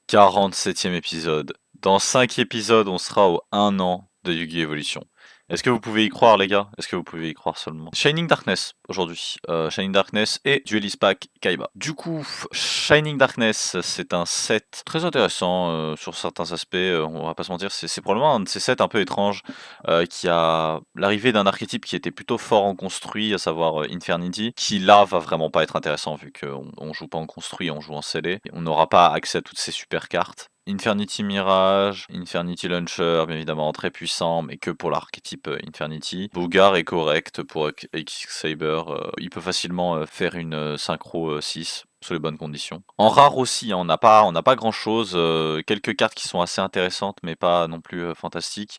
47e épisode. Dans 5 épisodes, on sera au 1 an de Yu-Gi-Oh! Evolution. Est-ce que vous pouvez y croire, les gars? Est-ce que vous pouvez y croire seulement? Shining Darkness, aujourd'hui. Shining Darkness et Duelist Pack Kaiba. Du coup, Shining Darkness, c'est un set très intéressant sur certains aspects, on va pas se mentir, c'est probablement un de ces sets un peu étranges qui a l'arrivée d'un archétype qui était plutôt fort en construit, à savoir Infernity, qui là va vraiment pas être intéressant vu qu'on joue pas en construit, on joue en scellé. On n'aura pas accès à toutes ces super cartes. Infernity Mirage, Infernity Launcher, bien évidemment très puissant, mais que pour l'archétype Infernity. Bogart est correct pour X-Saber, il peut facilement faire une synchro 6 sous les bonnes conditions. En rare aussi, hein, on n'a pas grand chose, quelques cartes qui sont assez intéressantes, mais pas non plus fantastiques.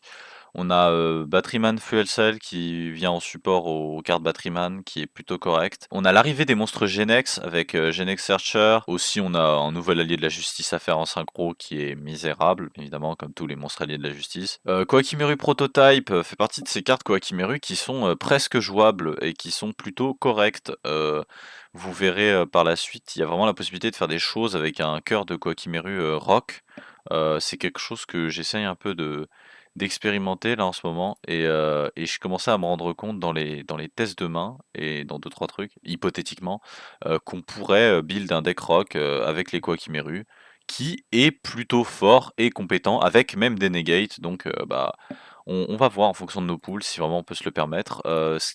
On a Batteryman Fuel Cell qui vient en support aux cartes Batteryman, qui est plutôt correct. On a l'arrivée des monstres Genex avec Genex Searcher. Aussi, on a un nouvel allié de la justice à faire en synchro qui est misérable, évidemment, comme tous les monstres alliés de la justice. Koakimeru Prototype fait partie de ces cartes Koakimeru qui sont presque jouables et qui sont plutôt correctes. Vous verrez par la suite, il y a vraiment la possibilité de faire des choses avec un cœur de Koakimeru rock. C'est quelque chose que j'essaye un peu d'expérimenter là en ce moment et je commençais à me rendre compte dans les tests de main et dans deux trois trucs, hypothétiquement, qu'on pourrait, build un deck rock, avec les Koakimeru, qui est plutôt fort et compétent avec même des negates donc bah, on va voir en fonction de nos pools si vraiment on peut se le permettre.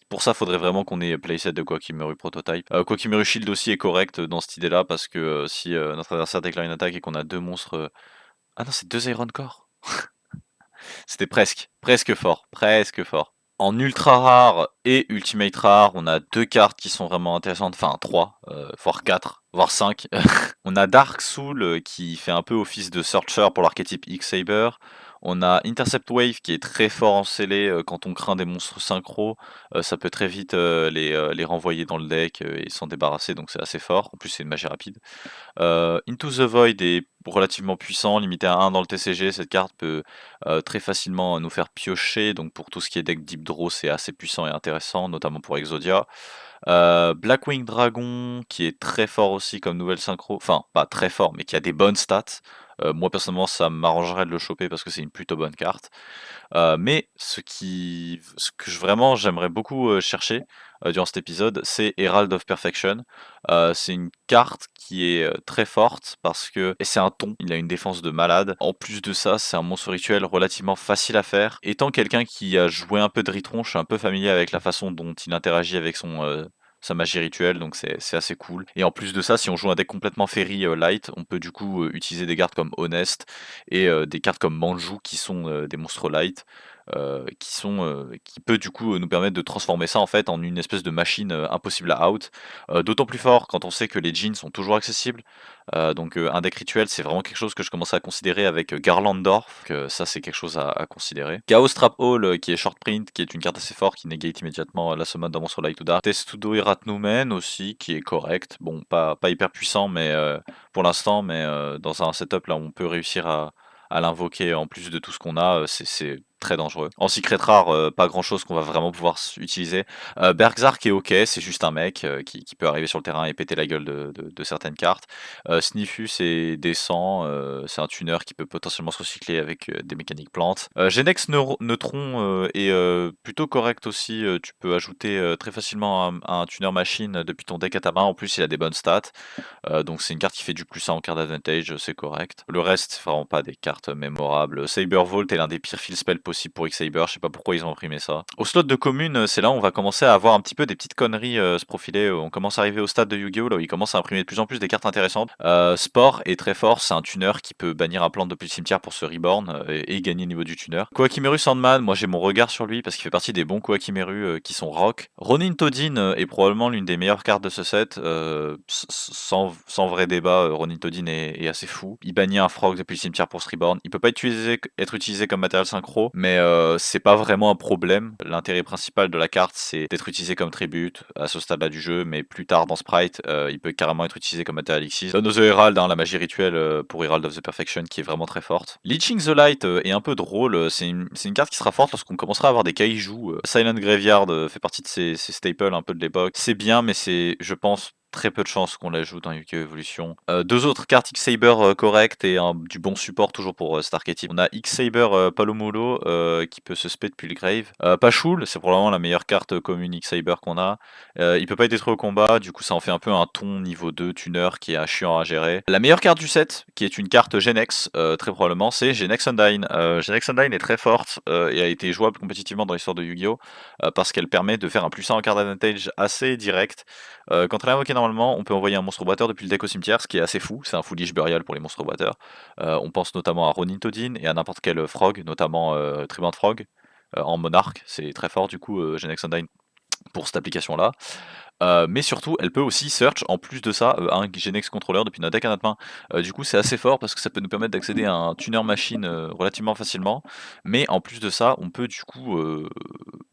Pour ça, faudrait vraiment qu'on ait playset de Koakimeru Prototype. Koakimeru Shield aussi est correct dans cette idée-là parce que, si, notre adversaire déclare une attaque et qu'on a 2 monstres, ah non, c'est 2 Iron Core? C'était presque fort, presque fort. En ultra rare et ultimate rare, on a 2 cartes qui sont vraiment intéressantes, enfin 3, voire 4, voire 5. On a Dark Soul qui fait un peu office de searcher pour l'archétype X-Saber. On a Intercept Wave qui est très fort en scellé quand on craint des monstres synchro. Ça peut très vite les renvoyer dans le deck et s'en débarrasser, donc c'est assez fort. En plus, c'est une magie rapide. Into the Void est relativement puissant, limité à 1 dans le TCG. Cette carte peut très facilement nous faire piocher, donc pour tout ce qui est deck Deep Draw, c'est assez puissant et intéressant, notamment pour Exodia. Blackwing Dragon, qui est très fort aussi comme nouvelle synchro, enfin pas très fort, mais qui a des bonnes stats. Moi personnellement, ça m'arrangerait de le choper parce que c'est une plutôt bonne carte. Mais ce que vraiment j'aimerais beaucoup chercher durant cet épisode, c'est Herald of Perfection. C'est une carte qui est très forte parce que et c'est un ton, il a une défense de malade. En plus de ça, c'est un monstre rituel relativement facile à faire. Étant quelqu'un qui a joué un peu de Ritron, je suis un peu familier avec la façon dont il interagit avec sa magie rituelle, donc c'est assez cool. Et en plus de ça, si on joue un deck complètement Fairy light, on peut du coup utiliser des cartes comme Honest et des cartes comme Manju qui sont des monstres light. Qui peut du coup nous permettre de transformer ça en fait en une espèce de machine impossible à out. D'autant plus fort quand on sait que les jeans sont toujours accessibles. Donc un deck rituel, c'est vraiment quelque chose que je commence à considérer avec Garlandorf, que ça c'est quelque chose à considérer. Chaos Trap Hall qui est short print, qui est une carte assez forte qui negate immédiatement la summon d'un monstre light ou dark. Testudo Iratnumen aussi qui est correct, bon pas hyper puissant mais pour l'instant, mais dans un setup là où on peut réussir à l'invoquer en plus de tout ce qu'on a, c'est très dangereux. En secret rare, pas grand chose qu'on va vraiment pouvoir utiliser. Bergzark est ok, c'est juste un mec qui peut arriver sur le terrain et péter la gueule de certaines cartes. Snifus est décent, c'est un tuner qui peut potentiellement se recycler avec des mécaniques plantes. Genex Neutron est plutôt correct aussi, tu peux ajouter très facilement un tuner machine depuis ton deck à ta main, en plus il a des bonnes stats. Donc c'est une carte qui fait du plus 1 en card advantage, c'est correct. Le reste, c'est vraiment pas des cartes mémorables. Sabervolt est l'un des pires field spells possibles pour X-Saber, je sais pas pourquoi ils ont imprimé ça. Au slot de commune, c'est là où on va commencer à avoir un petit peu des petites conneries se profiler. On commence à arriver au stade de Yu-Gi-Oh! Là où il commence à imprimer de plus en plus des cartes intéressantes. Sport est très fort, c'est un tuner qui peut bannir un plan depuis le cimetière pour se reborn et gagner le niveau du tuner. Koakimeru Sandman, moi j'ai mon regard sur lui parce qu'il fait partie des bons Koakimeru qui sont rock. Ronin Todin est probablement l'une des meilleures cartes de ce set, sans vrai débat, Ronin Todin est assez fou. Il bannit un frog depuis le cimetière pour se reborn. Il peut pas être utilisé comme matériel synchro, mais c'est pas vraiment un problème. L'intérêt principal de la carte, c'est d'être utilisé comme tribute à ce stade-là du jeu, mais plus tard dans Sprite, il peut carrément être utilisé comme matériel X6. Dawn of the Herald, hein, la magie rituelle pour Herald of the Perfection qui est vraiment très forte. Leeching the Light est un peu drôle, c'est une carte qui sera forte lorsqu'on commencera à avoir des kaiju. Silent Graveyard fait partie de ces staples un peu de l'époque. C'est bien, mais c'est, je pense, très peu de chances qu'on la joue dans Yu-Gi-Oh! Evolution. Deux autres cartes X-Saber correctes et du bon support toujours pour cet archétype. On a X-Saber Palomolo qui peut se spé depuis le grave. Pachul, c'est probablement la meilleure carte commune X-Saber qu'on a. Il peut pas être détruit au combat, du coup ça en fait un peu un ton niveau 2 tuner qui est chiant à gérer. La meilleure carte du set, qui est une carte Genex, très probablement, c'est Genex Undyne. Genex Undyne est très forte et a été jouable compétitivement dans l'histoire de Yu-Gi-Oh! Parce qu'elle permet de faire un plus 1 en card advantage assez direct. Quand elle est invoquée normalement, on peut envoyer un monstre boiteur depuis le deck au cimetière, ce qui est assez fou, c'est un foolish burial pour les monstres boiteurs. On pense notamment à Ronin Todin et à n'importe quel frog, notamment Tribun de Frog, en monarque, c'est très fort du coup Genex Undyne pour cette application là. Mais surtout, elle peut aussi search en plus de ça un Genex controller depuis notre deck à notre main. Du coup, c'est assez fort parce que ça peut nous permettre d'accéder à un tuner machine relativement facilement. Mais en plus de ça, on peut du coup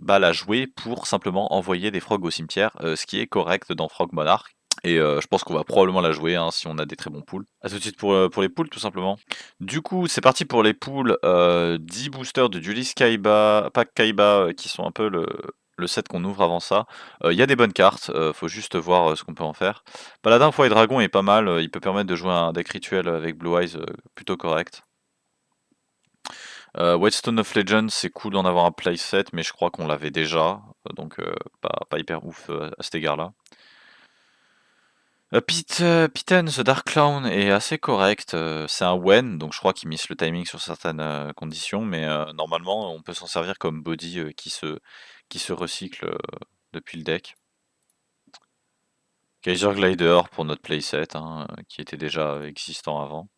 la jouer pour simplement envoyer des frogs au cimetière, ce qui est correct dans Frog Monarch. Et je pense qu'on va probablement la jouer si on a des très bons pools. A tout de suite pour les pools tout simplement. Du coup, c'est parti pour les pools 10 boosters de Duelist Kaiba, Pack Kaiba qui sont un peu le set qu'on ouvre avant ça. Il y a des bonnes cartes, faut juste voir ce qu'on peut en faire. Paladin, Foi et Dragon est pas mal, il peut permettre de jouer un deck rituel avec Blue Eyes plutôt correct. Whitestone of Legends, c'est cool d'en avoir un playset, mais je crois qu'on l'avait déjà, donc pas hyper ouf à cet égard-là. Pitten, The Dark Clown est assez correct, c'est un Wen, donc je crois qu'il miss le timing sur certaines conditions, mais normalement on peut s'en servir comme body qui se recycle depuis le deck. Kaiser Glider pour notre playset, qui était déjà existant avant.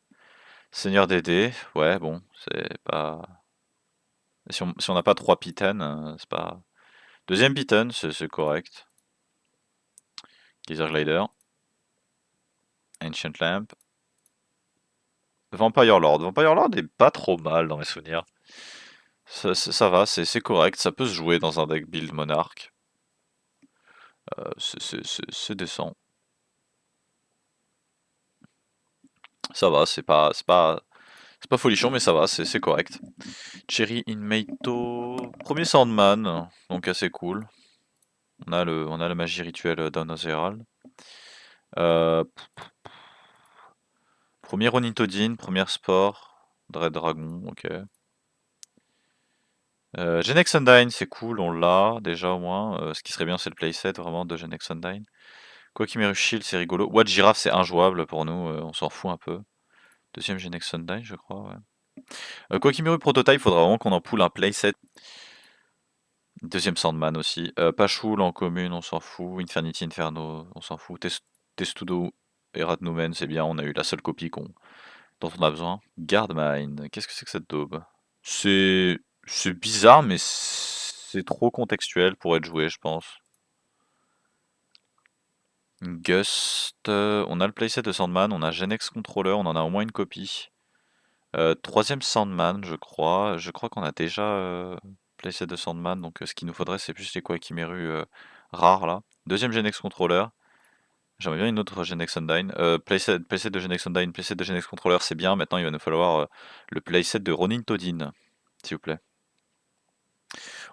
Seigneur des dés, ouais bon, c'est pas... Si on n'a pas 3 Pitten, c'est pas... Deuxième Pitten, c'est correct. Kaiser Glider. Ancient Lamp. Vampire Lord. Vampire Lord est pas trop mal dans mes souvenirs. Ça va, c'est correct, ça peut se jouer dans un deck build Monarch. C'est décent. Ça va, c'est pas folichon, mais ça va, c'est correct. Cherry Inmato, premier Sandman, donc assez cool. On a la magie rituelle d'Unnozerald. Premier Ronin Todin, premier Sport, Dread Dragon, ok. Genex Undyne, c'est cool, on l'a déjà au moins. Ce qui serait bien, c'est le playset vraiment de Genex Undyne. Kokimeru Shield, c'est rigolo. What Giraffe, c'est injouable pour nous, on s'en fout un peu. Deuxième Genex Undyne, je crois, ouais. Kokimeru Prototype, faudra vraiment qu'on en poule un playset. Deuxième Sandman aussi. Pachul en commune, on s'en fout. Infernity Inferno, on s'en fout. Testudo et Radnumen, c'est bien, on a eu la seule copie dont on a besoin. Guardmine, qu'est-ce que c'est que cette daube? C'est bizarre, mais c'est trop contextuel pour être joué, je pense. Gust, on a le playset de Sandman, on a Genex Controller, on en a au moins une copie. Troisième Sandman, je crois. Je crois qu'on a déjà playset de Sandman, donc ce qu'il nous faudrait, c'est plus les Kwakimeru rares là. Deuxième Genex Controller. J'aimerais bien une autre Genex Undyne. Playset de Genex Undyne, playset de Genex Controller, c'est bien. Maintenant, il va nous falloir le playset de Ronin Todin, s'il vous plaît.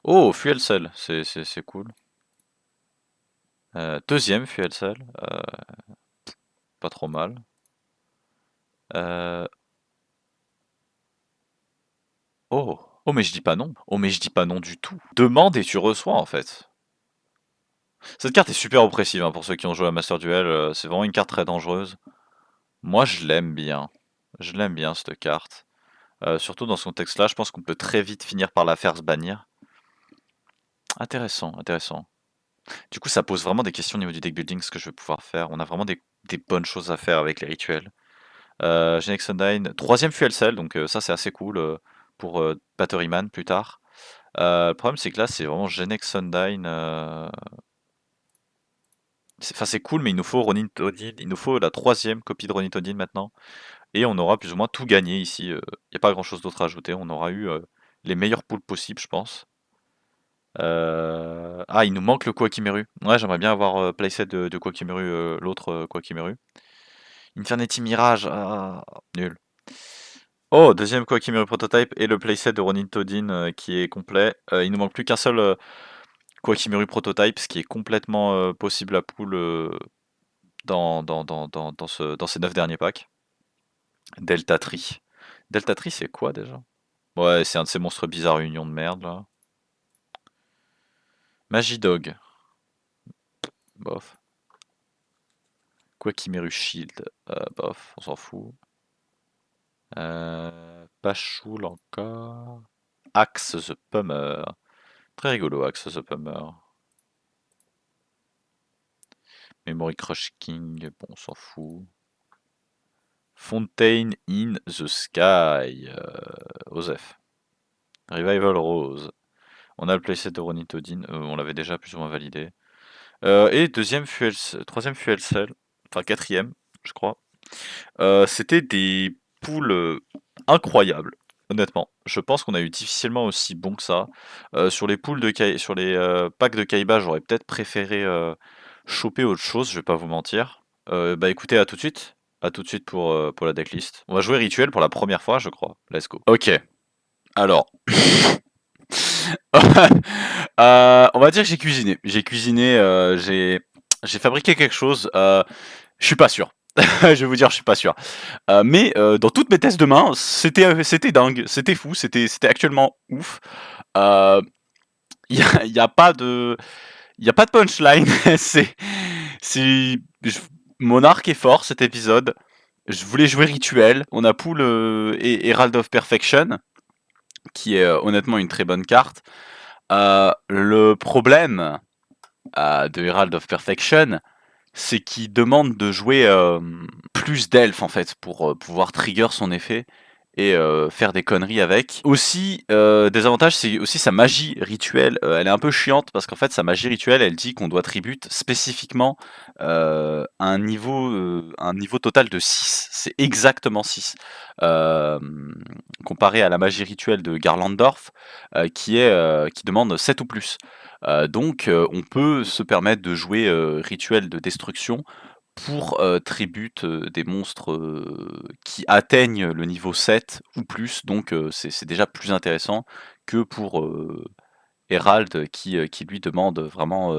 Oh, Fuel Cell, c'est cool. Deuxième Fuel Cell, pas trop mal. Oh, oh mais je dis pas non. Oh mais je dis pas non du tout. Demande et tu reçois en fait. Cette carte est super oppressive pour ceux qui ont joué à Master Duel. C'est vraiment une carte très dangereuse. Moi je l'aime bien. Je l'aime bien cette carte. Surtout dans ce contexte-là, je pense qu'on peut très vite finir par la faire se bannir. Intéressant, intéressant. Du coup, ça pose vraiment des questions au niveau du deck building, ce que je vais pouvoir faire. On a vraiment des bonnes choses à faire avec les rituels. Genex Undyne, troisième Fuel Cell, donc ça c'est assez cool pour Batteryman plus tard. Le problème c'est que là c'est vraiment Genex Undyne. Enfin c'est cool, mais il nous faut Ronin Todin, il nous faut la troisième copie de Ronin Todin maintenant. Et on aura plus ou moins tout gagné ici. Il n'y a pas grand chose d'autre à ajouter. On aura eu les meilleurs pools possibles, je pense. Ah, il nous manque le Kwakimeru. Ouais, j'aimerais bien avoir playset de Kwakimeru, l'autre Kwakimeru. Infernity Mirage, nul. Oh, deuxième Kwakimeru Prototype et le playset de Ronin Todin qui est complet. Il nous manque plus qu'un seul Kwakimeru Prototype, ce qui est complètement possible à pool dans ces 9 derniers packs. Delta Tree. Delta Tree, c'est quoi déjà? Ouais, c'est un de ces monstres bizarres unions de merde là. Magidog. Bof. Quakimeru Shield. Bof, on s'en fout. Pachoul encore. Axe the Pummer. Très rigolo, Axe the Pummer. Memory Crush King, bon, on s'en fout. Fontaine in the Sky. Osef. Revival Rose. On a le playset de Ronitodine, on l'avait déjà plus ou moins validé. Et troisième Fuel Cell, enfin quatrième, je crois. C'était des poules incroyables, honnêtement. Je pense qu'on a eu difficilement aussi bon que ça. Sur les packs de Kaiba, j'aurais peut-être préféré choper autre chose, je vais pas vous mentir. Bah écoutez, à tout de suite. À tout de suite pour la decklist. On va jouer Rituel pour la première fois, je crois. Let's go. Ok. Alors. On va dire que j'ai cuisiné. J'ai fabriqué quelque chose. Je suis pas sûr. Je vais vous dire, je suis pas sûr. Mais dans toutes mes tests de main, c'était dingue, c'était fou, c'était actuellement ouf. Il y a pas de punchline. c'est Monarch est fort cet épisode. Je voulais jouer Rituel. On a Pool et Herald of Perfection, qui est honnêtement une très bonne carte. Le problème de Herald of Perfection, c'est qu'il demande de jouer plus d'elfes en fait pour pouvoir trigger son effet et faire des conneries avec. Aussi, des avantages, c'est aussi sa magie rituelle. Elle est un peu chiante parce qu'en fait, sa magie rituelle, elle dit qu'on doit tribute spécifiquement un niveau total de 6. C'est exactement 6. Comparé à la magie rituelle de Garlandorf, qui demande 7 ou plus. Donc, on peut se permettre de jouer rituel de destruction pour tribute des monstres qui atteignent le niveau 7 ou plus, donc c'est déjà plus intéressant que pour Herald qui lui demande vraiment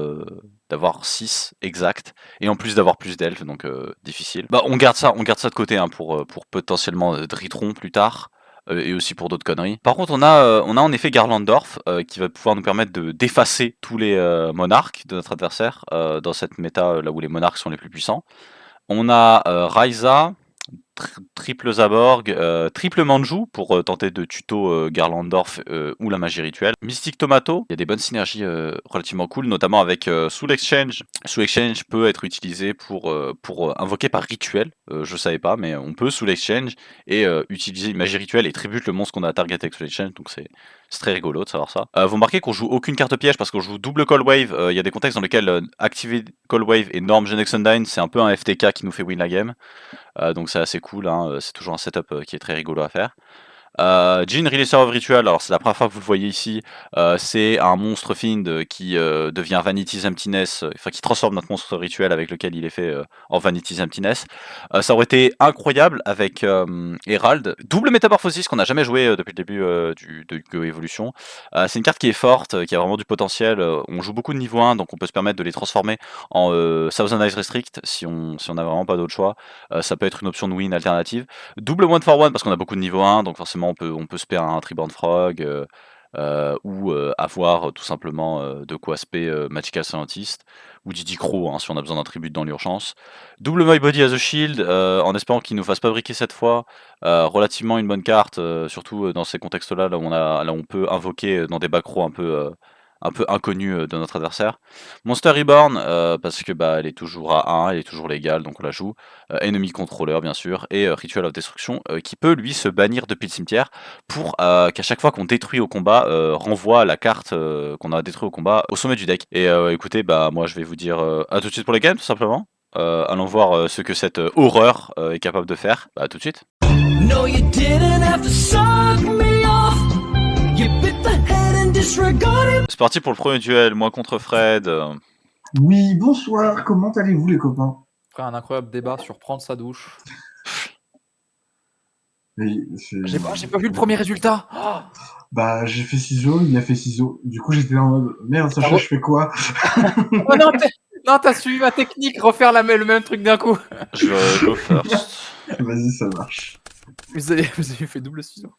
d'avoir 6 exact, et en plus d'avoir plus d'elfes, donc difficile. Bah on garde ça de côté hein, pour potentiellement Dritron plus tard. Et aussi pour d'autres conneries. Par contre, on a en effet Garlandorf qui va pouvoir nous permettre d'effacer tous les monarques de notre adversaire dans cette méta là où les monarques sont les plus puissants. On a Ryza, triple Zaborg, triple Manju pour tenter de tuto Garlandorf ou la magie rituelle. Mystic Tomato, il y a des bonnes synergies relativement cool, notamment avec Soul Exchange. Soul Exchange peut être utilisé pour invoquer par rituel, je savais pas, mais on peut Soul Exchange et utiliser une magie rituelle et tribute le monstre qu'on a target avec Soul Exchange, donc c'est très rigolo de savoir ça. Vous remarquez qu'on joue aucune carte piège parce qu'on joue double Cold Wave. Il y a des contextes dans lesquels activer Cold Wave et Norm Genex Undyne, c'est un peu un FTK qui nous fait win la game. Donc c'est assez cool, hein. C'est toujours un setup qui est très rigolo à faire. Jin Releaser of Ritual, alors c'est la première fois que vous le voyez ici, c'est un monstre fiend qui devient Vanity's Emptiness, enfin qui transforme notre monstre rituel avec lequel il est fait en Vanity's Emptiness. Ça aurait été incroyable avec Herald. Double Métamorphosis qu'on n'a jamais joué depuis le début de Yu-Gi-Oh! Evolution. C'est une carte qui est forte, qui a vraiment du potentiel. On joue beaucoup de niveau 1, donc on peut se permettre de les transformer en Thousand Eyes Restrict si on n'a vraiment pas d'autre choix. Ça peut être une option de win alternative. Double One for One parce qu'on a beaucoup de niveau 1, donc forcément on peut se payer un Triborn Frog ou avoir tout simplement de quoi spé Magical Scientist ou Didi Crow hein, si on a besoin d'un tribut dans l'urgence. Double My Body as a Shield en espérant qu'il nous fasse pas briquer cette fois. Relativement une bonne carte, surtout dans ces contextes-là là où on peut invoquer dans des backrows un peu inconnus de notre adversaire. Monster Reborn, parce que bah, elle est toujours à 1, elle est toujours légale, donc on la joue. Enemy Controller, bien sûr, et Ritual of Destruction, qui peut lui se bannir depuis le cimetière pour qu'à chaque fois qu'on détruit au combat, renvoie la carte qu'on a détruit au combat au sommet du deck. Et écoutez, bah moi je vais vous dire à tout de suite pour les games, tout simplement. Allons voir ce que cette horreur est capable de faire. Bah à tout de suite. No, you didn't have to suck me off. You bit the head and disregarded. C'est parti pour le premier duel, moi contre Fred. Oui, bonsoir, comment allez-vous les copains? Après un incroyable débat sur prendre sa douche. J'ai pas vu le premier résultat. Bah j'ai fait ciseaux, il a fait ciseaux. Du coup j'étais en mode merde, Sacha, je fais quoi? Oh non, Non, t'as suivi ma technique, refaire le même truc d'un coup. Je vais go first. Vas-y, ça marche. Vous avez fait double ciseaux.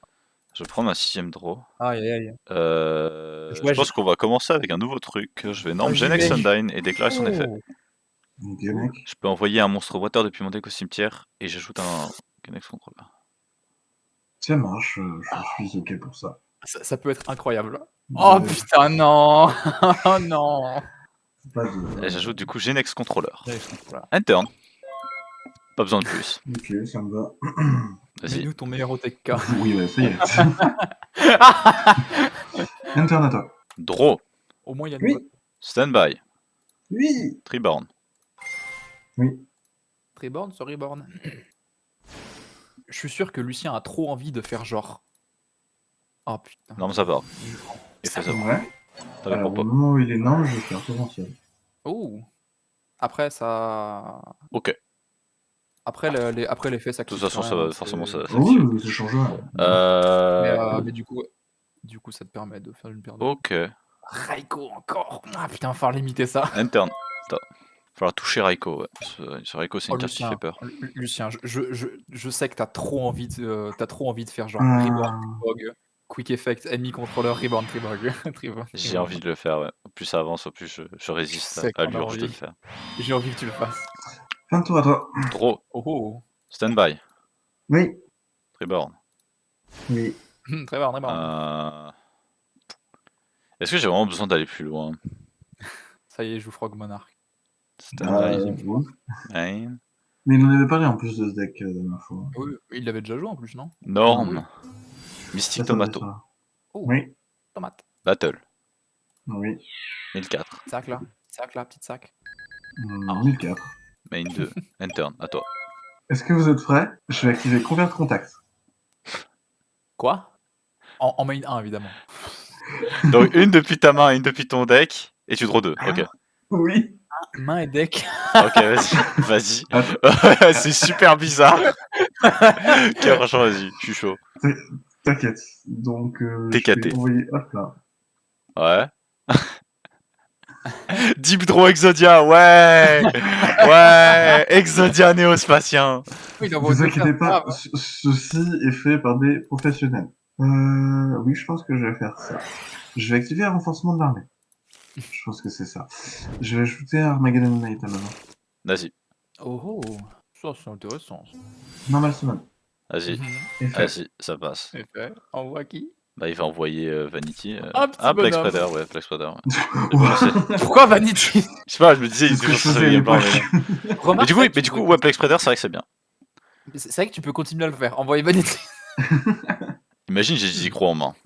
Je prends ma 6ème draw. Aïe, aïe, aïe. Je Ouais, pense qu'on va commencer avec un nouveau truc. Je vais norme Vas-y, Genex mec. Undyne et déclarer son effet. Oh. Ok, mec. Je peux envoyer un monstre water depuis mon deck au cimetière et j'ajoute un Genex Controller. Ça marche, je suis ok pour ça. Ça peut être incroyable. Oh Ouais, putain, non. Oh non. pas de... Et j'ajoute du coup Genex Controller. Voilà. End turn. Pas besoin de plus. Ok, ça me va. Vas-y. Mets-nous ton meilleur OTK. Oui, ouais, ça y est. Interne à toi. Draw. Au moins, il y a Oui. une botte. Standby. Oui. Treeborn. Reborn sur Reborn. Je suis sûr que Lucien a trop envie de faire genre. Oh putain. Non mais ça part. Et Ça fais ça. Ouais. T'avais Alors, pour au pas. moment où il est norme, je vais faire potentiel. Oh. Après, ça. Ok. Après, après l'effet, ça De toute clique façon, quand ça même, va hein, forcément c'est- ça Oh oui, s'active. ça change rien. Mais du coup, ça te permet de faire une paire de. Ok. Raiko encore. Ah putain, va falloir limiter ça. End turn. Attends. Falloir toucher Raiko. Ouais. Raiko, c'est Oh une carte qui Lucien, fait peur. Lucien, je sais que t'as trop envie de faire genre Euh, Reborn, Tribog, Quick Effect, Enemy Controller, Reborn, Tribog. J'ai envie de le faire, ouais. Plus ça avance, au plus je résiste sais à qu'on a l'urge de le envie. faire. J'ai envie que tu le fasses. Fin de tour à toi. Draw. Oh oh. Standby. Oui. Treeborn. Oui. Très bon. Est-ce que j'ai vraiment besoin d'aller plus loin? Ça y est, je joue Frog Monarch. Standby. Oui. Main. Mais il en avait parlé en plus de ce deck la dernière fois. Oui, il l'avait déjà joué en plus, non? Norme. Ça, Mystique ça doit Tomato. être ça. Oh, Oui. tomate. Battle. Oui. 1004. Sac là, petite sac. 1004. Main 2. End turn. À toi. Est-ce que vous êtes prêts? Je vais activer combien de contacts? Quoi? En main 1, évidemment. Donc une depuis ta main, une depuis ton deck, et tu draw 2. Ok. Oui. Main et deck. Ok, vas-y. Vas-y. C'est super bizarre. Ok, franchement, vas-y. Je suis chaud. T'inquiète. Donc, T'es je vais caté. envoyer... Hop là. Ouais. Deep Draw Exodia, ouais. Ouais. Exodia néospatien. Il envoie Vous deux inquiétez cartes pas, graves. ceci est fait par des professionnels. Oui, je pense que je vais faire ça. Je vais activer un renforcement de l'armée. Je pense que c'est ça. Je vais ajouter Armageddon Knight à ma main. Vas-y. Oh oh, ça c'est intéressant. Normal summon. Vas-y. Et fait. Vas-y, ça passe. Et fait. Envoie qui? Bah, il va envoyer Vanity. Un petit Plague bonhomme. Spreader, ouais, Plague Spreader. Ouais. Ouais. Pourquoi Vanity? Je sais pas, je me disais, il C'est ce était que je sur faisais à Game Plan, l'époque. mais non. Remarque, Mais du coup, ouais, Plague Spreader, c'est vrai que c'est bien. C'est vrai que tu peux continuer à le faire. Envoyer Vanity. Imagine, j'ai 10 croix en main.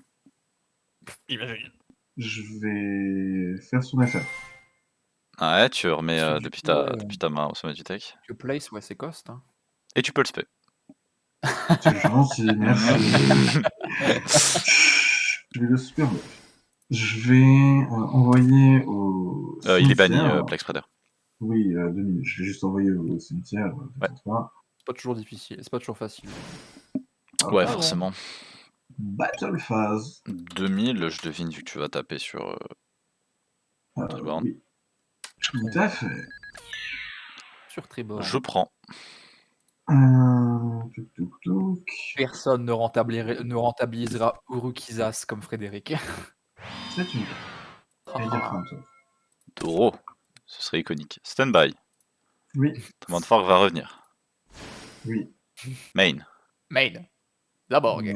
Imagine. Je vais faire son effet. Ah ouais, tu remets Parce que du depuis, coup, ouais, depuis ta main au sommet du deck. Tu place, ouais, c'est cost. Hein. Et tu peux le spé. C'est gentil, merci. Je vais le super. Je vais envoyer au Il est banni, cimetière. Plague Spreader. Oui, 2000. Je vais juste envoyer au cimetière. Ouais. C'est pas toujours difficile, c'est pas toujours facile. Ouais, Ah, forcément. Battle phase. 2000, je devine, vu que tu vas taper sur Treeborn. Oui. Tout à fait. Sur Tribord. Je prends. Touc, touc, touc. Personne ne rentabilisera Urukizas comme Frédéric. C'est une carte. Et il y a fin de tour. Doro. Ce serait iconique. Standby. Oui, Command Fork va revenir. oui. Main. Main. D'abord. Ouais.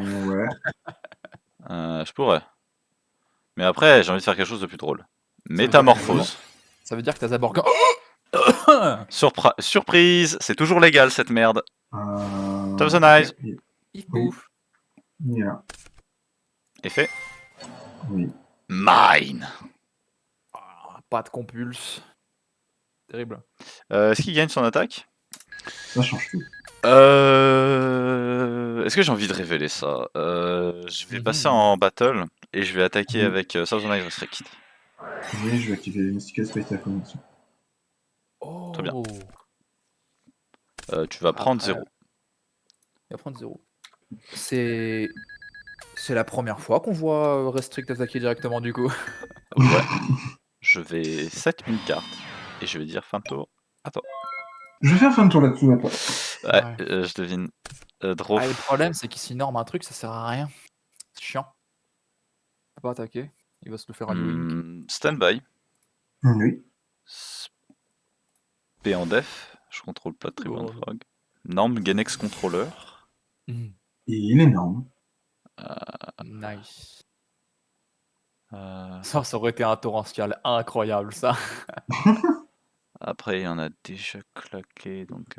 Je pourrais. Mais après, j'ai envie de faire quelque chose de plus drôle. Métamorphose. Ça veut dire que t'as Zaborg. Surprise, c'est toujours légal cette merde. Thousand Eyes. Il pouf. Yeah. Effet. Oui. Mine. Ah, pas de compulse. Terrible. Est-ce qu'il gagne son attaque? Ça change tout. Est-ce que j'ai envie de révéler ça? Je vais passer en battle et je vais attaquer Oui. avec Thousand Eyes Restrict. Oui, je vais activer les Mystical Spectre Connection. Oh. Très bien. Tu vas prendre 0. Il va prendre 0. C'est la première fois qu'on voit Restrict attaquer directement du coup. Ouais. Je vais set une carte Et je vais dire fin de tour. Je vais faire fin de tour là-dessus, attends. Ouais, Ouais. je devine. Draw. Ah, le problème, c'est qu'il s'énorme un truc, ça sert à rien. C'est chiant. Il peut pas attaquer. Il va se le faire à New Link. Standby. Oui. P en def. Je contrôle pas Tribune Oh. Frog. Norm Genex Controller. Mhm. Et il est énorme. Nice. Euh, Ça aurait été un torrential incroyable, ça. Après, il y en a déjà claqué, donc...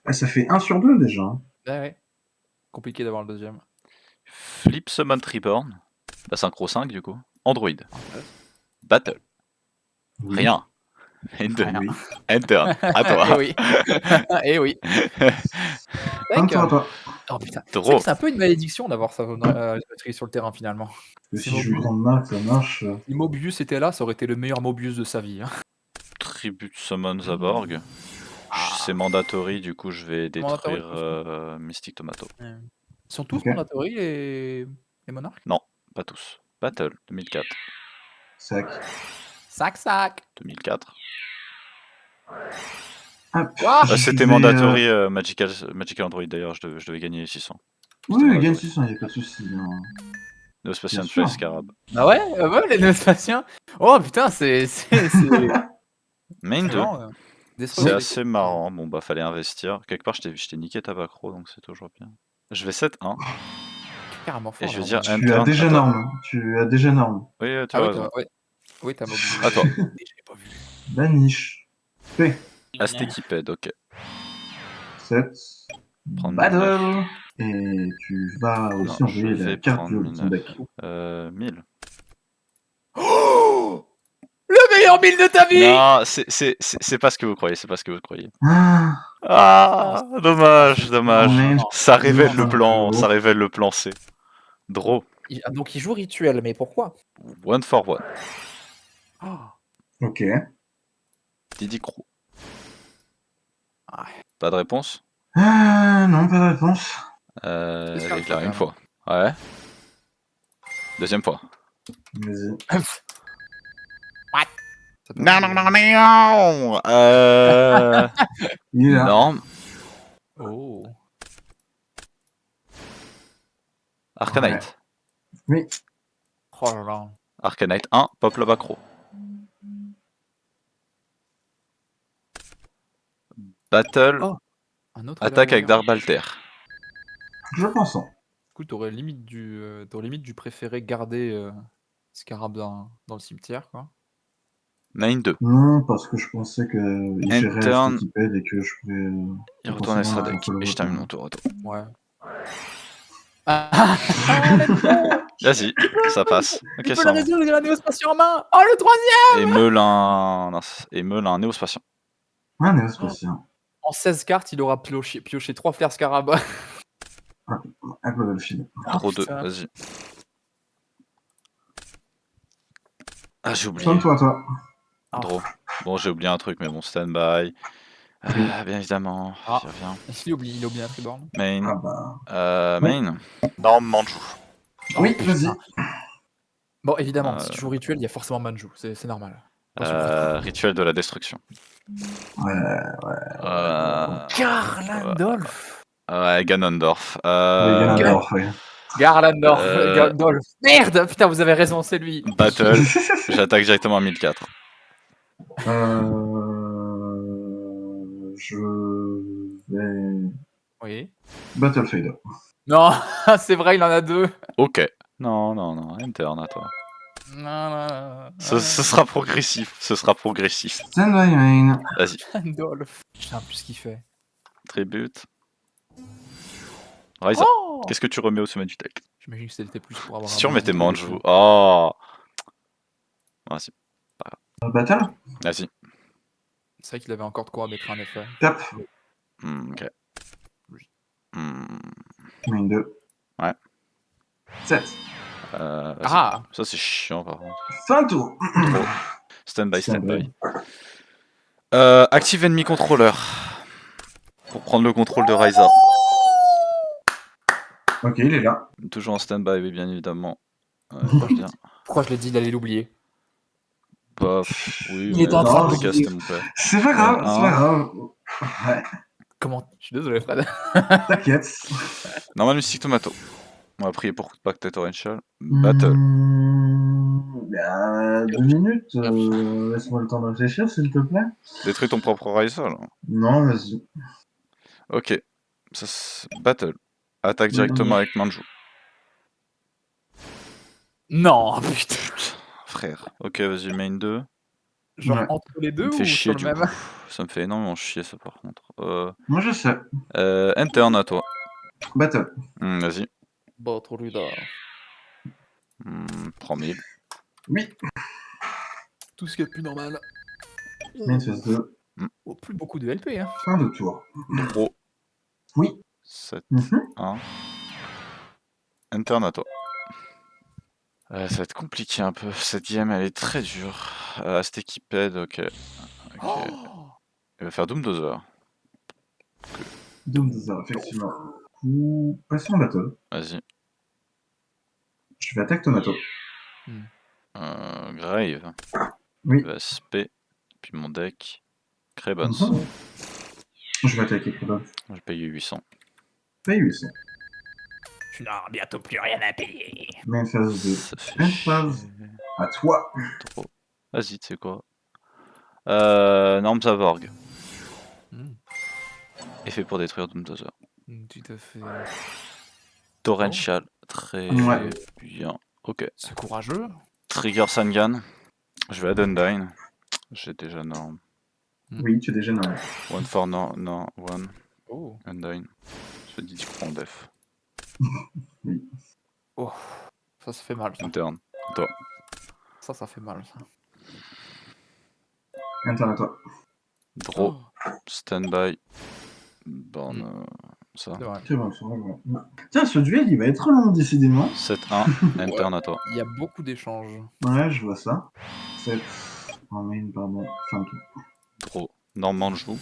Ah, ça fait 1 sur 2 déjà. Hein. Ouais. Compliqué d'avoir le deuxième. Flip Summon Reborn. Bah, synchro 5 du coup. Android. Battle. Oui. Rien. Enter. Oui. Enter. À toi. Eh oui. Eh oui. Fin de tour à toi. Oh putain. Draw. C'est vrai que c'est un peu une malédiction d'avoir sa batterie sur le terrain finalement. Et C'est si je lui Mobius. prends main que ça marche. Si Mobius était là, ça aurait été le meilleur Mobius de sa vie. Hein. Tribute Summon Zaborg. C'est mandatory, du coup je vais Mandatory, détruire Mystic Tomato. Ils sont tous Ok. mandatory, les monarques? Non, pas tous. Battle 2004. Sac. Sac. 2004. Hop. Ah, Je C'était vais, mandatory Magical Android d'ailleurs, je devais gagner les 600. Oui, C'était gagne mandatory. 600, il n'y a pas de souci. Hein. Neospatian Bien sûr. Trail Scarab. Ah ouais, les Neospatiens. Oh putain, c'est Main 2. vraiment, C'est destructif. assez marrant. Bon bah fallait investir. Quelque part je t'ai niqué ta backrow donc c'est toujours bien. Je vais 7-1. Carrément fort. Et je vais là, dire en vrai. Tu as Enter. déjà Attends. norme. Tu as déjà norme. Oui, tu Ah as oui, raison. oui, t'as Mobius. À toi. Je l'ai pas vu. Banish. P. Astekiped, ok. 7. Prendre Battle. Et tu vas Non, aussi je envoyer la vais carte prendre du haut de ton 1009. deck. 1000. Oh, le meilleur build de ta vie. Non, c'est pas ce que vous croyez, c'est pas ce que vous croyez. Ah, Ah, dommage, dommage. on est Ça révèle sur le un plan, tour. ça révèle le plan C. Draw, Donc il joue rituel, mais pourquoi? 1 for 1. Ah, Ok. Didi Crew. Ouais. Pas de réponse Ah, non, pas de réponse. Spécial, Éclair quand une même. fois. Ouais. Deuxième fois. Vas-y. Ça peut Non, arriver. non, non, non. Il est là. Norme. Oh. Arcanite. Oui. Oh là là. Arcanite 1, pop le backrow. Battle, Oh, un autre attaque avec derrière. Darbalter. Je pense. Hein. Du coup, t'aurais limite dû préférer garder Scarab dans le cimetière, quoi. Main 2. Non, parce que je pensais qu'il gérait Turn. Wikipédia et que je pouvais. Il retourne à potentiellement Stradec. contrôler Et je votre termine main. mon tour. Attends. Ouais. Let's go. Vas-y, ça passe. Ok, Il peut ça le va. résoudre de la néospatien en main. Oh, le troisième. Et Melun néospatien. Ah, néospatien. En 16 cartes, il aura pioché 3 flares Scarab. Un peu le fil. Draw 2, putain. vas-y. Ah, j'ai oublié. Tourne-toi, toi. Ah. Draw. Bon, j'ai oublié un truc, mais bon, standby. Bien évidemment, Ah. j'y reviens. Il oublie un Triborn. Main. Ah bah. Main. Norm Manjou. Oui, vas-y. Bon, évidemment, si tu joues rituel, il y a forcément Manju, c'est normal. Rituel de la destruction. Ouais. Garlandolf. Ouais, Ganondorf. Oui, Ganondorf, oui. Garlandolf. Gandalf. Merde, putain, vous avez raison, c'est lui. Battle. J'attaque directement à 1004. Je vais. Oui. Battle Fader. Non, c'est vrai, il en a 2. Ok. Non, interne à toi. Non. Ce sera progressif, Stand by main. Vas-y. Gandalf. Putain, plus ce qu'il fait. Tribute. Ryza. Oh, Qu'est-ce que tu remets au sommet du deck? j'imagine que c'était plus pour avoir Si un tu remettais bon Manjou. truc. Oh. Vas-y. Battle. Vas-y. C'est vrai qu'il avait encore de quoi mettre un effet. Tap. Ok. Main 2. Ouais. 7. Vas-y. Ah, Ça c'est chiant par contre. Fin de tour. Trop. Standby. Standby. Active Enemy Controller. Pour prendre le contrôle de Ryza. Ok, il est là. Toujours en standby, oui, bien évidemment. pourquoi je l'ai dit d'aller l'oublier? Bah, oui, Il est en mais train dans de- tous les cas, c'était mon père. C'est pas grave, c'est pas grave. Ouais, Comment? Je suis désolé, Fred. t'inquiète. Normal Mystic Tomato. On va prier pour Pacte Torrential. Battle. Bah, 2 minutes, laisse-moi le temps de réfléchir, s'il te plaît. Détruis ton propre Riser, là. Non, vas-y. Ok. Battle. Attaque directement avec Manju. Non, putain. Putain, frère. Ok, vas-y, main 2. Genre Ouais. entre les Ça deux me fait ou chier sur le du même? coup. Ça me fait énormément chier ça par contre. Moi, je sais. Interne à toi. Battle. Vas-y. Battle Ruda. 3000. Oui. Tout ce qui est plus normal. Main phase 2. Oh, plus beaucoup de LP, hein. Fin de tour. Draw. Oui. 7, Mhm. 1. Interne à toi. Ça va être compliqué un peu. Cette game elle est très dure. Cette équipe aide, ok. Oh Il va faire Doom Dozer. Doom Dozer, effectivement. Ou passons battle. Vas-y. Je vais attaque Tomato. Grave. Oui. Il va spé. Puis mon deck. Crebons. Mhm. Je vais attaquer Crebons. J'ai payé 800. Paye 800. Tu n'as bientôt plus rien à payer. Main phase 2. Ça fait Main chier. phase. À toi. Trop. Vas-y, tu sais quoi. Norm Zavorg. Effet pour détruire Doom Dozer. Tout à fait. Torrential. Très Ouais. bien. Ok. C'est courageux. Trigger Sangan. Je vais à Undyne. J'ai déjà Norm. Oui, tu es déjà nommé. One for no, one. Oh. Undyne. Je dis tu prends def. Oui. Oh. Ça fait mal, ça. Interne. Toi. Ça fait mal, ça. Interne à toi. Draw. Standby. Born. Ça. C'est vrai. C'est bon, c'est bon. Tiens, ce duel, il va être long, décidément. 7-1. Interne à toi. Il y a beaucoup d'échanges. Ouais, je vois ça. 7. En main, pardon. Fin de tour. Draw. Norman joue.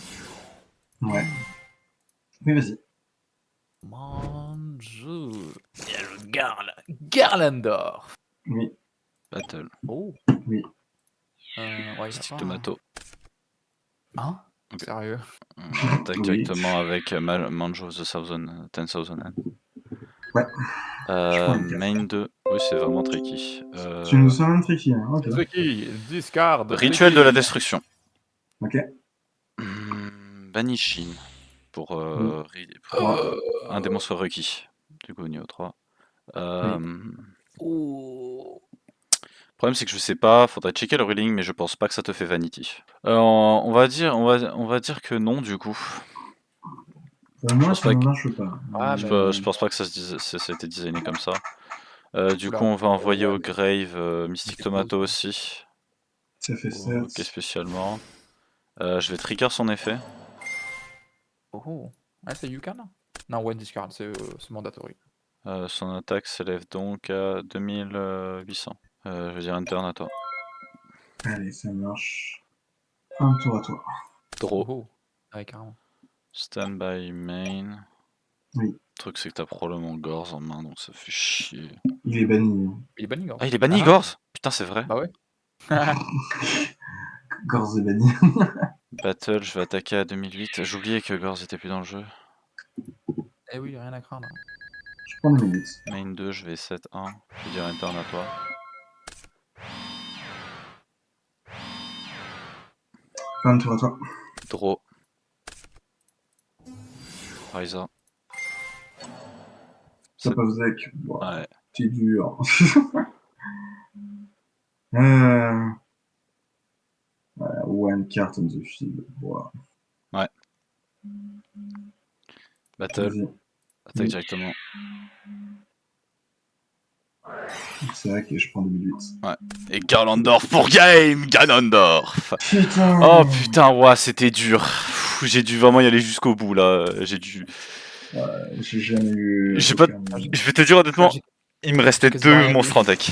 Ouais. Mais vas-y. Manjou. Il y a le Garlandor. Oui. Battle. Oh. Oui. Ouais, il a Stick pas... Tomato. Hein? Ok. Sérieux? Attaque Oui. directement avec Manjo the 10,000. Ouais. Je prends une carte. Main 2. Oui, c'est vraiment tricky. Tu nous sens un tricky, hein. Ok. Tricky, discard. Rituel de la destruction. Ok. Banishin. Pour, Trois. un démon soit requis. Du coup, niveau 3. Oh. Le problème, c'est que je sais pas, faudrait checker le ruling, mais je pense pas que ça te fait vanity. On va dire que non, du coup. Pour moi, pense ça pas ne que- marche pas. Ah, Je, mais... je pense pas que ça a été designé comme ça. Du Oula. coup, on va envoyer au Grave Mystic Expose. Tomato aussi. Ça fait 7. Ok, spécialement. Je vais trigger son effet. Oh. Ah, c'est Yukon? Non, one discard, c'est mandatory. Son attaque s'élève donc à 2800. Je vais dire interne à toi. Allez, ça marche. Un tour à toi. Draw. Oh. Ouais, carrément. Standby main. Oui. Le truc, c'est que t'as probablement Gorz en main, donc ça fait chier. Il est banni. Il est banni, Gorz. Ah, il est banni, Ah. Gorz? Putain, c'est vrai. Bah ouais. Gorz est banni. Battle, je vais attaquer à 2008. J'oubliais que Gorz était plus dans le jeu. Eh oui, rien à craindre. Je prends 2 minutes. Main 2, je vais 7-1. Je vais dire interne à toi. Un tour à toi. Draw. Riser. Ça passe deck. Wow. Ouais. C'est dur. One card on the field. Wow. Battle, Vas-y. attaque directement. C'est vrai que je prends 2008. Et Garlandorf pour game! Ganondorf! Putain. Oh putain, ouais, c'était dur. J'ai dû vraiment y aller jusqu'au bout là. J'ai dû. J'ai jamais eu. J'ai pas- aucun- Je vais te dire honnêtement, il me restait quasiment 2 rien monstres vu. en deck.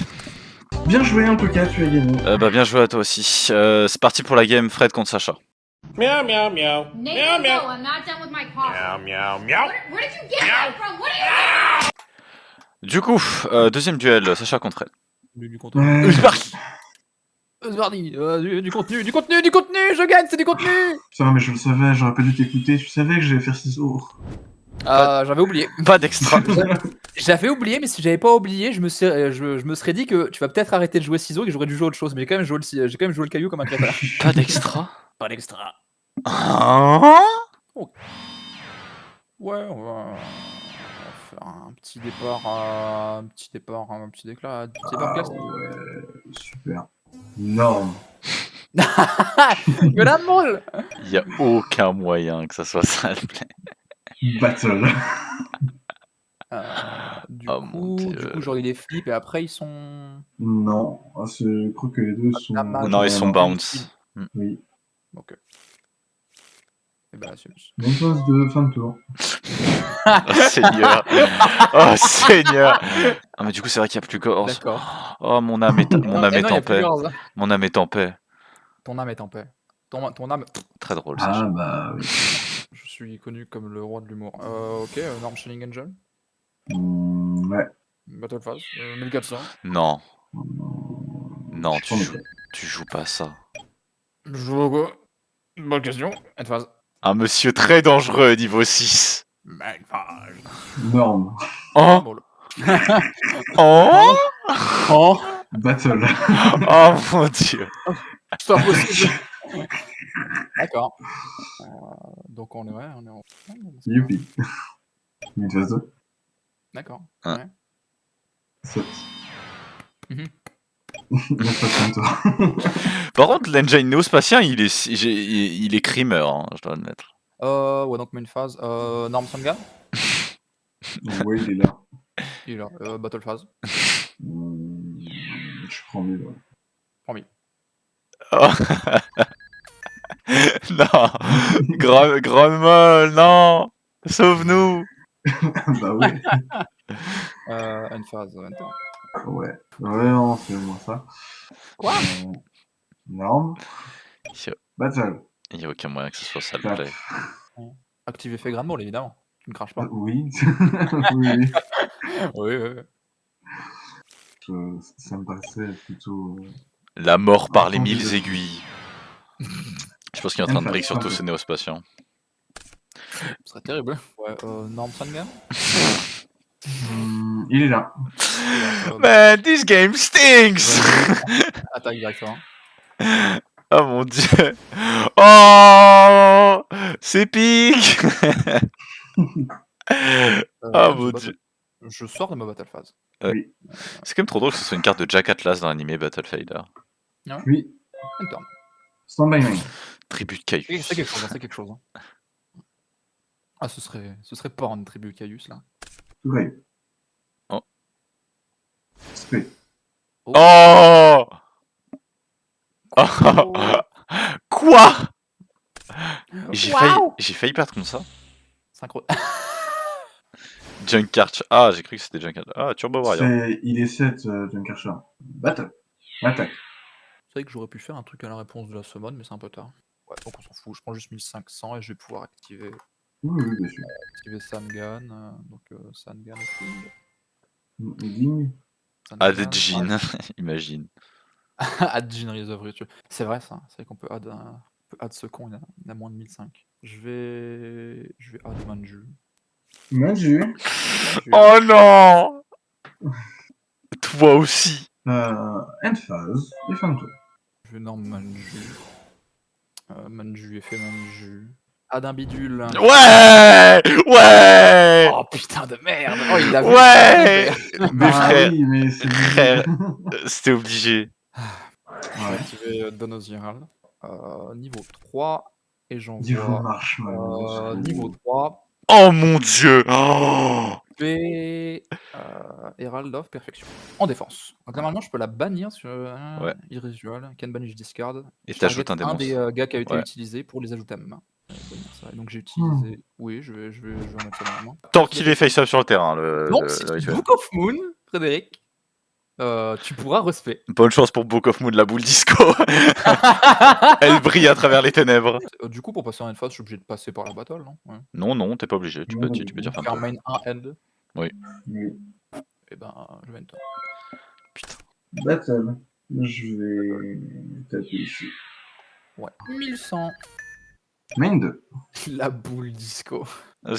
Bien joué en tout cas, tu as gagné. Bah bien joué à toi aussi. C'est parti pour la game Fred contre Sacha. Meow meow meow. Nathan, Meow meow. no, I'm not done with my coffee. Meow meow meow. Where did you get that from? What are you Du coup, deuxième duel, Sacha contre elle. Du contrôle. Ouais. C'est parti. Vardy, du contenu, je gagne, c'est du contenu. Putain, mais je le savais, j'aurais pas dû t'écouter. Tu savais que j'allais faire ciseaux. J'avais oublié. Pas d'extra. J'avais oublié, mais si j'avais pas oublié, je me serais dit que tu vas peut-être arrêter de jouer ciseaux et que j'aurais dû jouer autre chose. Mais j'ai quand même joué le caillou comme un crétin. Pas d'extra. Pas d'extra. Hein? Ouais, on va faire un petit départ, un petit déclat, classique. Ouais, super. Norme. Que la molle. Il y a aucun moyen que ça soit ça le play. Battle. Du Oh mon Dieu. coup, genre il est flip et après ils sont. Non, je crois que les deux sont. la main, Non, ils sont vraiment- bounce. Oui. Ok. Et bah, c'est Même chose de fin de tour. Oh Seigneur. Oh Seigneur. Ah mais du coup c'est vrai qu'il n'y a plus Corse. D'accord. Oh mon âme est, mon âme Eh est non, y a en plus paix. Girls, hein. Mon âme est en paix. Ton âme est en paix. Ton âme. Très drôle ça. Ah bah oui. Je suis connu comme le roi de l'humour. Ok, Norm Shining Angel. Ouais. Battle Phase. 1400. Non. Non, Je prends tu joues pas ça. Je joue au quoi? Bonne question. End phase. Un monsieur très dangereux niveau 6. End phase. Norme. Oh. Bon, Oh. oh. Battle. Oh mon dieu. C'est pas possible. D'accord. Donc on est en. Youpi. Mid phase 2. D'accord. Hein. Ouais. 7. Mhm. La prochaine tour. Par contre, l'engine néospatien, il est crimer, hein, je dois admettre. Ouais, donc main phase. Norm Sanga. Ouais, il est là. Il est là. Battle phase. Je prends mid, ouais. Promis. Oh. Non. Grand molle, non. Sauve-nous. Bah oui. End phase. End phase. Ouais. Ouais, non, c'est moi ça. Quoi? Norme. Battle. Il n'y a aucun moyen que ce soit ça le Tap. play. Active effet Grand Mall, évidemment. Tu ne craches pas. Oui. Oui. Oui. Ça me paraissait plutôt. La mort par les Entendu 1000 de- aiguilles. Je pense qu'il est en train de brick sur tous ces néospatiens. Ce serait terrible. Ouais, Norm Sanga. Il est là. Man, this game stinks! Attaque directement. Oh mon dieu! Oh! C'est pique! Oh mon dieu! Je sors de ma battle phase. C'est quand même trop drôle que ce soit une carte de Jack Atlas dans l'animé Battlefighter. Oui. Attends. Stand by main. Tribu de Caius. C'est quelque chose. Hein. Ah, ce serait pas une tribu Caius là. Tout grave. Oh. Spé. Oh! Oh. Quoi? J'ai Waouh. failli perdre comme ça. Synchro. Junkarch. Ah, j'ai cru que c'était Junkarch. Ah, Turbo Warrior. Il est 7, Junkarcher. Battle. Attaque. C'est vrai que j'aurais pu faire un truc à la réponse de la summon, mais c'est un peu tard. Ouais, donc on s'en fout. Je prends juste 1500 et je vais pouvoir activer Oui, bien sûr. Sangan. Donc Sangan et Digne. Adjin, imagine. Add Jin Reserve Ritual. C'est vrai ça. C'est vrai qu'on peut add ce con, il a moins de 1005. Je vais add Manju. Manju. Oh non! Toi aussi. End phase. Et fin de tour. Je vais norme Manju. Manju, effet Manju. Add un bidule. Ouais! Ouais! Oh putain de merde! Oh, il a vu. Ouais! Mais Ah frère, oui, mais c'est frère, c'était obligé. Je vais activer Donosiral. Niveau 3. Et Niveau j'envoie. marshmallow. Niveau 3. Oh mon dieu! Oh! Et Herald of Perfection. En défense. Donc normalement je peux la bannir sur Ouais. Irresidual, Can Banish Discard. Et Je t'ajoutes target un un démon. des gars qui a été Ouais. utilisé pour les ajouter à ma main. Bannir ça. Et donc j'ai utilisé. Oui, je vais remettre ça dans la main. Tant qu'il est face-up sur le terrain, le Donc si tu rituel. Book of Moon, Frédéric, tu pourras respect. Bonne chance pour Book of Moon, la boule disco. Elle brille à travers les ténèbres. Du coup pour passer en end phase, je suis obligé de passer par la battle, non? Ouais. Non, t'es pas obligé. Tu peux dire fin de Faire tour. main 1 end. Oui. Et ben je vais enter. Putain. Battle. Je vais taper ici. Ouais. 1100. Main 2. La boule disco.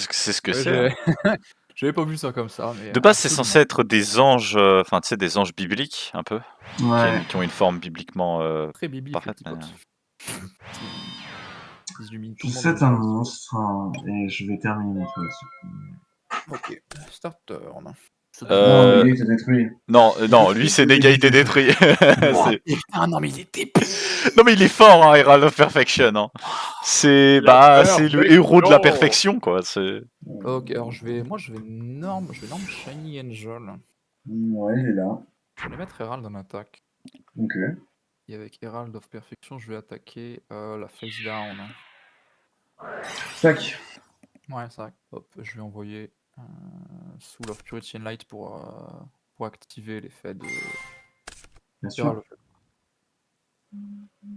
C'est ce que Ouais, c'est. J'avais pas vu ça comme ça. Mais, De base, c'est absolument. censé être des anges, enfin, tu sais, des anges bibliques, un peu, Ouais. qui ont une forme bibliquement Très biblique, parfaite. les petits potes. Ils illuminent tout Je le monde. set un monstre hein, et je vais terminer mon tour là-dessus. Ok, starter. Euh, Non, il était détruit. non, lui, c'est l'égalité détruit. Putain, non, mais il était pire. Non, mais il est fort, hein, Herald of Perfection. Hein. C'est le héros de la perfection, quoi. Ok, alors moi je vais norme Shiny Angel. Ouais, il est là. Je vais mettre Herald en attaque. Ok. Et avec Herald of Perfection, je vais attaquer la face down. Sac. Ouais, ça. Hop, je vais envoyer Soul of Purity and Light pour activer l'effet de Bien sûr. Herald of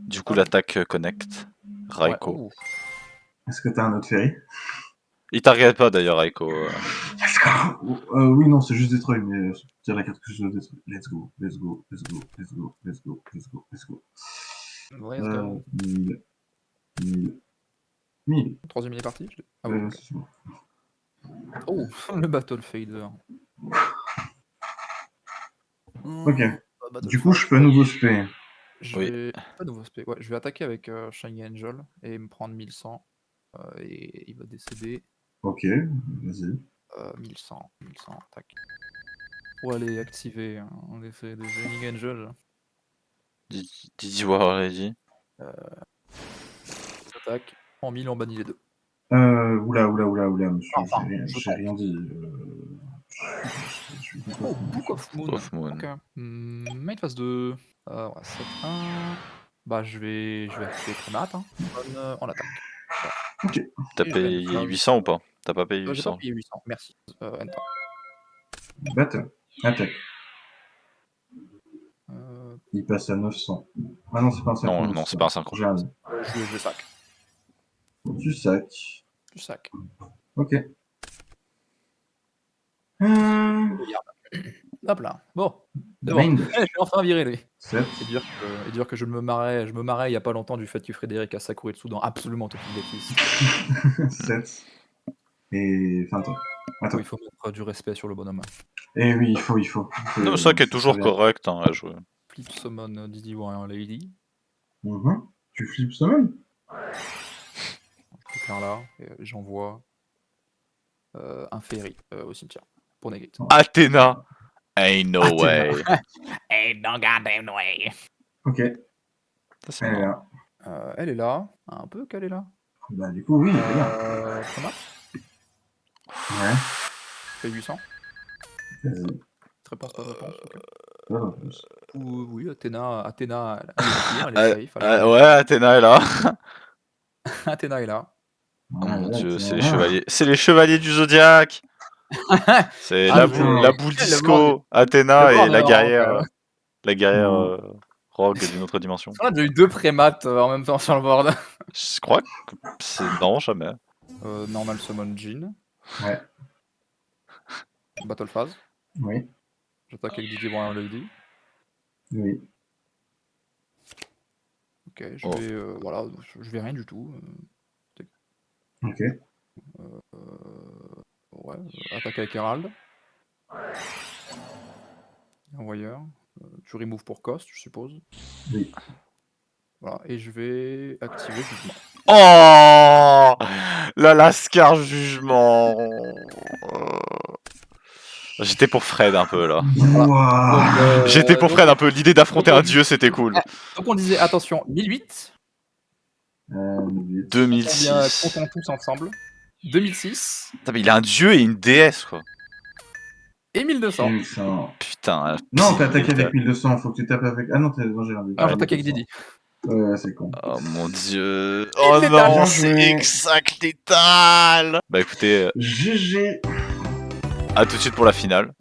Du coup, l'attaque connect. Raiko. Ouais, oh. Est-ce que t'as un autre ferry? Il target pas d'ailleurs, Raiko. Let's go. Oui, non, c'est juste détruit, mais c'est la carte que je détruis. Let's go, let's go, let's go, let's go, let's go, let's go, let's go. Let's go. 1000. Troisième il est parti. Ah oui, ok. C'est bon. Oh, le Battle Fader. Ok. Du coup, je peux à nouveau spé. Je Oui. vais... Pas nouveau spé. Ouais, je vais attaquer avec Shiny Angel et me prendre 1100. Et il va décéder. Ok, vas-y. 1100, tac. Pour aller activer l'effet de Shining Angel. Didi War Lady. Attaque. En 1000, on bannit les deux. Oula, monsieur, Enfin, j'ai rien dit. Oh, Book of Moon. Of Moon. Ok. Main phase 2. Ouais, 7-1. Bah, je vais activer Prémat hein, en attaque. Ok. T'as Et je payé vais- 800 ou pas? T'as pas payé J'ai pas 800? payé 800, merci. Enter. Battle. Attaque. Euh, Il passe à 900. Ah non, c'est pas un sac. Non, c'est pas un synchro. J'ai un lit. je sac. Du sac. Je sac. Ok. Hop là. Bon. C'est bon. Main. Je vais enfin virer lui. 7. Et dire que je me marrais il y a pas longtemps du fait que Frédéric a Sakuretsu dans absolument toutes les listes. 7. Et fin de temps. Attends. Il faut mettre du respect sur le bonhomme. Et oui, il faut. Non, ça qui est toujours bien. correct hein, à jouer. Flip summon Didi Warrior Lady. Tu flippes summon? Je clique là et j'envoie un ferry au cimetière pour negate. Athéna! Ain't no Athéna. way. Ain't no goddamn way. Ok. Ça, c'est Elle est marrant. là. Elle est là. Un peu qu'elle est là. Bah, du coup, oui, elle est là. Comment Ouais. Fait 800. Vas-y. Réponse, pas de réponse. Ok. Pas de réponse. Oui, Athéna, elle est safe. Ouais, Athéna est là. Athéna est là. Oh mon Ouais, dieu, tiens, c'est les voilà. chevaliers. C'est les chevaliers du zodiaque. C'est Ah, la putain. boule Le disco, Athéna le et la Morgue, guerrière. La guerrière Non. rogue d'une autre dimension. On a déjà eu 2 prémates en même temps sur le board. Je crois que c'est. Non, jamais. Normal Summon Jean. Ouais. Battle Phase. Oui. J'attaque avec Didi Warrior Lady. Oui. Ok, Oh. je vais rien du tout. Ok. Ouais, attaque avec Herald. Envoyeur. Tu remove pour cost, je suppose. Oui. Voilà, et je vais activer Jugement. Oh, la Lascar jugement. J'étais pour Fred un peu là. Wouah. J'étais pour Fred un peu. L'idée d'affronter un dieu, c'était cool. Donc on disait, attention, 1008. 2006. Comptons tous ensemble. 2006. Putain, mais il a un dieu et une déesse quoi. Et 1200. 1100. Putain. Non, t'attaques avec 1200, faut que tu tapes avec. Ah non, t'as mangé un dé. Non, j'attaque avec Didi. Ouais, c'est con. Oh mon dieu. Oh létal. non, Bien c'est joué. exact létal. Bah écoutez, GG. à tout de suite pour la finale.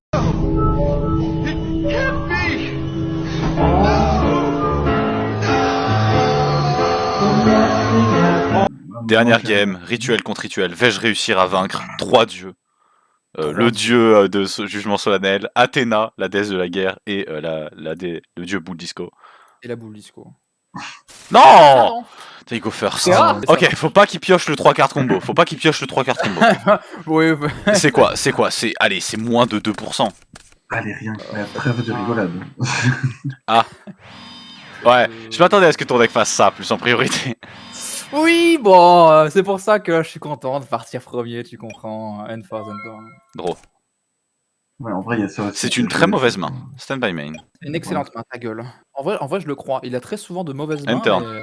Dernière game, rituel contre rituel. Vais-je réussir à vaincre 3 dieux? le dieu de jugement solennel, Athéna, la déesse de la guerre, et le dieu boule disco. Et la boule disco. Non, Ah non. T'as go first. C'est rare. Ok, faut pas qu'il pioche le 3 cartes combo. Faut pas qu'il pioche le 3 cartes combo. Oui, C'est quoi? Allez, c'est moins de 2%. Allez, rien que la trêve de rigolade. Ouais, je m'attendais à ce que ton deck fasse ça, plus en priorité. Oui, bon, c'est pour ça que je suis content de partir premier, tu comprends. Draw. Ouais, en vrai, il y a ça aussi. C'est une très mauvaise main. Stand by main. Une excellente main, ta gueule. En vrai, je le crois. Il a très souvent de mauvaises mains. Enter. Mais,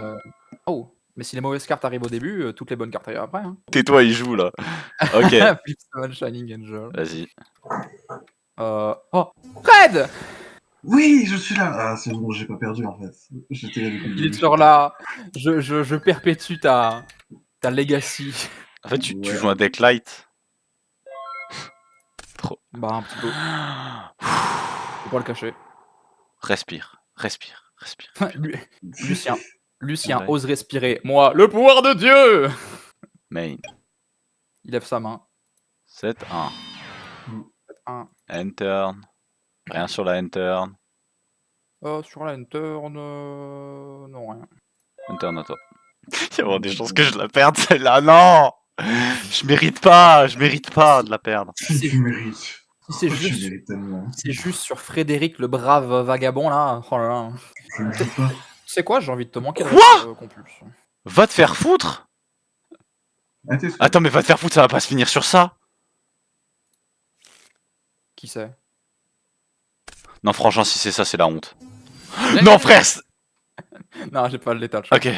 oh, mais si les mauvaises cartes arrivent au début, toutes les bonnes cartes arrivent après. Hein. Tais-toi, il joue là. Ok, Flipstone, Shining Angel. vas-y. Oh, Fred! Oui, je suis là. Ah, c'est bon, j'ai pas perdu en fait. J'étais là depuis le Il est début. toujours là. Je perpétue ta legacy. En fait, tu Ouais. joues un deck light. Bah, un petit peu. Faut pas le cacher. Respire. Lucien Ouais. ose respirer. Moi, le pouvoir de Dieu! Main. Il lève sa main. 7-1. Un. Enter. Rien sur la enter. Sur la turn, non, rien. Enter not. Il y a vraiment des chances que je la perde celle-là. Non! Je mérite pas de la perdre. Si tu mérites. Si c'est Tu juste, mérites tellement. c'est juste sur Frédéric, le brave vagabond, là. Oh là là. Je ne joue pas. Tu sais quoi, j'ai envie de te manquer de Quoi compulsion. Va te faire foutre! Attends, mais va te faire foutre, ça va pas se finir sur ça! Qui c'est? Non, franchement, si c'est ça, c'est la honte. Non, frère! Non, j'ai pas le détail. Ok,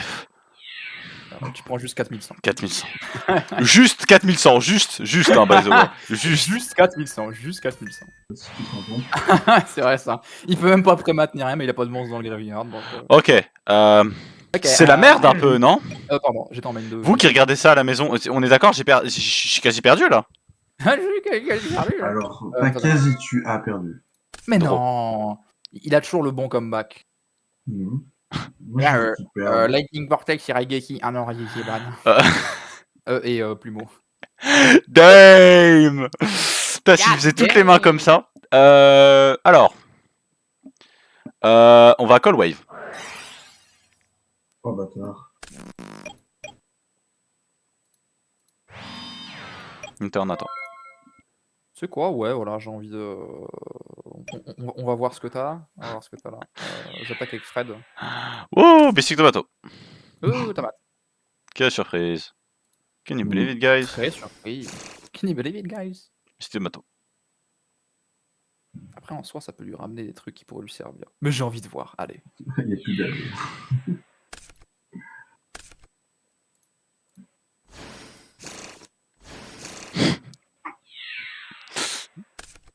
Tu prends juste 4100. 4100. Juste 4100, juste, hein, by the way. Juste. 4100, juste 4100. Si tu te rends compte. C'est vrai ça. Il peut même pas prématenir rien, mais il a pas de monstre dans le graveyard. Donc, Ok, ok, c'est la merde un peu, non? Pardon, j'étais en main 2. Vous qui regardez ça à la maison, on est d'accord, j'ai quasi perdu là. Alors, pas quasi, tu as perdu. Mais non, il a toujours le bon comeback. Mhm. Moi, je veux qu'il perde. Lightning Vortex, Hirageki. Ah non, Hirageki ban. Et Plumeau. Damn! Putain, s'il faisait toutes les mains comme ça. Alors. On va call wave. Oh bâtard. Internat. C'est quoi? Ouais, voilà, j'ai envie de. On va voir ce que t'as. On va voir ce que t'as là. J'attaque avec Fred. Oh, Basic Tomato. T'as mal. Quelle surprise. Can you believe it, guys? Très surprise. Can you believe it, guys? Basic Tomato. Après, en soi, ça peut lui ramener des trucs qui pourraient lui servir. Mais j'ai envie de voir. Allez. Il n'y a plus d'avis.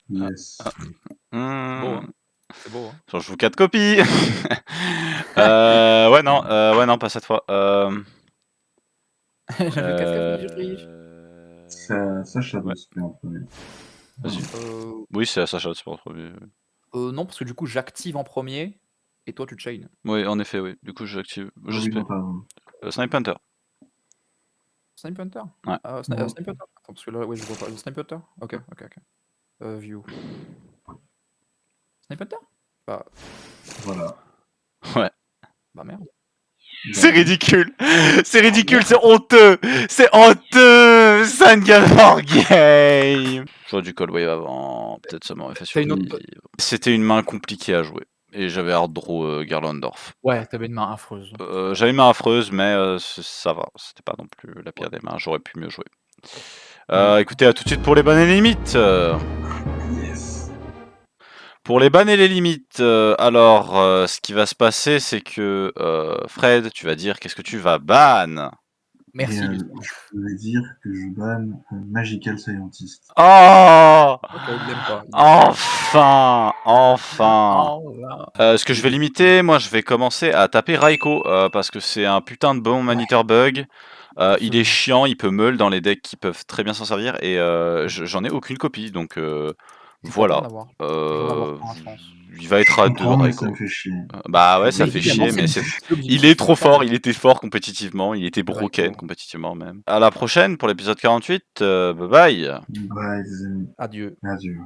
Yes. Beau, hein. C'est beau, hein. Genre, je vous 4 copies. Ouais, non, pas cette fois. J'avais 4 du riche. Ça Shadow se fait en premier. Vas-y. Oui, c'est à Sacha, c'est pas en premier. Non, parce que du coup, j'active en premier et toi, tu chain. Oui, en effet, oui. Du coup, j'active. Oui, Je sais non, pas. pardon. Snipe Hunter. Snipe Hunter? Ouais. Snipe Non. Hunter? Attends, parce que là, ouais, je vois pas. Snipe Hunter? Ok. View. Snipe Hunter? Bah Voilà. Ouais. Bah merde. C'est ridicule! C'est ridicule, c'est honteux! C'est honteux! Sangavor Game! J'aurais dû call wave avant, peut-être ça m'aurait fait T'as une survivre. C'était une main compliquée à jouer. Et j'avais hard draw Garlandorf. Ouais, t'avais une main affreuse. J'avais une main affreuse, mais ça va. C'était pas non plus la pire des mains, j'aurais pu mieux jouer. Écoutez, à tout de suite pour les bonnes et les limites! Yes. Pour les bans et les limites, alors ce qui va se passer, c'est que Fred, tu vas dire qu'est-ce que tu vas ban. Merci. Et, je vais dire que je banne Magical Scientist. Oh, Ok, il l'aime pas. enfin. Oh là. Ce que je vais limiter, moi je vais commencer à taper Raiko, parce que c'est un putain de bon Maniteur Bug. Il est chiant, il peut meul dans les decks qui peuvent très bien s'en servir, et j'en ai aucune copie, donc voilà. Je vais en avoir plein, je pense. il va être à 2 comprends, mais ça Raiko. me fait chier. Bah ouais, ça Mais fait évidemment, chier, mais c'est c'est... l'objectif. Il est trop fort, il était fort compétitivement, il était Raiko. broken compétitivement même. À la prochaine pour l'épisode 48, bye bye. Bye, les amis. Adieu. Adieu.